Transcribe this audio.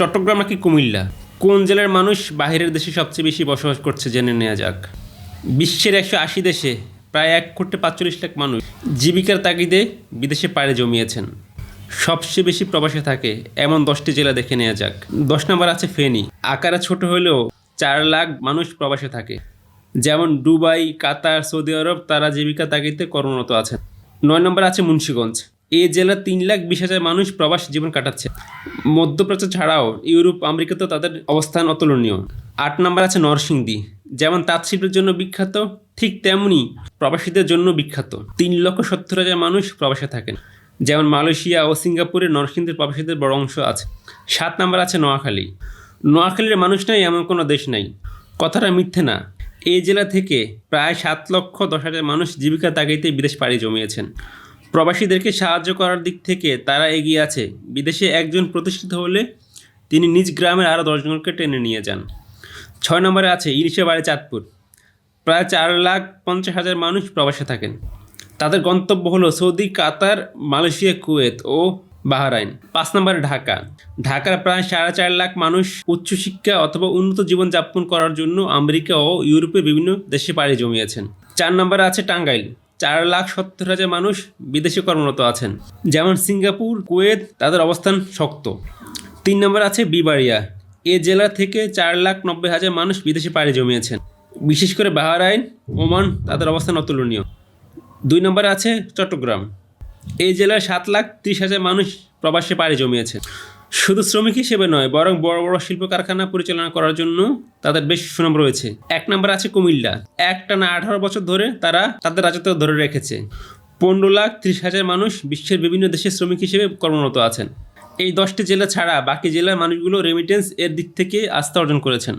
চট্টগ্রাম নাকি কুমিল্লা? কোন জেলার মানুষ বাইরের দেশে সবচেয়ে বেশি বসবাস করছে জেনে নেওয়া যাক। বিশ্বের 180 দেশে প্রায় 1,45,00,000 মানুষ জীবিকার তাগিদে বিদেশে পাড়ি জমিয়েছেন। সবচেয়ে বেশি প্রবাসে থাকে এমন 10টি জেলা দেখে নেওয়া যাক। 10 নম্বর আছে ফেনী। আকারে ছোট হলেও 4 লাখ মানুষ প্রবাসে থাকে। যেমন দুবাই, কাতার, সৌদি আরব, তারা জীবিকা তাগিদে কর্মরত আছেন। 9 নম্বর আছে মুন্সিগঞ্জ। এই জেলার 3,20,000 মানুষ প্রবাস জীবন কাটাচ্ছে। মধ্যপ্রাচ্য ছাড়াও ইউরোপ, আমেরিকাতেও তাদের অবস্থান অতুলনীয়। 8 নম্বর আছে নরসিংদী। যেমন তাঁত শিল্পের জন্য বিখ্যাত, ঠিক তেমনি প্রবাসীদের জন্য বিখ্যাত। 3,70,000 মানুষ প্রবাসে থাকেন। যেমন মালয়েশিয়া ও সিঙ্গাপুরে নরসিংদীর প্রবাসীদের বড় অংশ আছে। 7 নম্বর আছে নোয়াখালী। নোয়াখালীর মানুষ নাই এমন কোনো দেশ নাই, কথাটা মিথ্যে না। এই জেলা থেকে প্রায় 7,10,000 মানুষ জীবিকা তাগিদে বিদেশ পাড়ি জমিয়েছেন। প্রবাসীদেরকে সাহায্য করার দিক থেকে তারা এগিয়ে আছে। বিদেশে একজন প্রতিষ্ঠিত হলে তিনি নিজ গ্রামের আরও 10 জনকে টেনে নিয়ে যান। 6 নম্বরে আছে ইলিশে বাড়ি চাঁদপুর। প্রায় 4,50,000 মানুষ প্রবাসে থাকেন। তাদের গন্তব্য হলো সৌদি, কাতার, মালয়েশিয়া, কুয়েত ও বাহরাইন। 5 নম্বরে ঢাকা। ঢাকার প্রায় 4.5 লাখ মানুষ উচ্চশিক্ষা অথবা উন্নত জীবনযাপন করার জন্য আমেরিকা ও ইউরোপের বিভিন্ন দেশে পাড়ি জমিয়েছেন। 4 নম্বরে আছে টাঙ্গাইল। 4,70,000 মানুষ বিদেশে কর্মরত আছেন। যেমন সিঙ্গাপুর, কুয়েত, তাদের অবস্থান শক্ত। 3 নম্বর আছে বিবাড়িয়া। এ জেলা থেকে 4,90,000 মানুষ বিদেশে পাড়ি জমিয়েছেন। বিশেষ করে বাহরাইন, ওমান, তাদের অবস্থান অতুলনীয়। 2 নম্বরে আছে চট্টগ্রাম। এই জেলায় 7,30,000 মানুষ প্রবাসে পাড়ি জমিয়েছে। শুধু শ্রমিক হিসেবে নয়, বরং বড় বড় শিল্প কারখানা পরিচালনা করার জন্য তাদের বেশ সুনাম রয়েছে। 1 নম্বর আছে কুমিল্লা। একটানা 18 বছর ধরে তারা তাদের রাজত্ব ধরে রেখেছে। 15,30,000 মানুষ বিশ্বের বিভিন্ন দেশে শ্রমিক হিসেবে কর্মরত আছেন। এই 10টি জেলা ছাড়া বাকি জেলার মানুষগুলো রেমিটেন্স এর দিক থেকে আস্থা অর্জন করেছেন।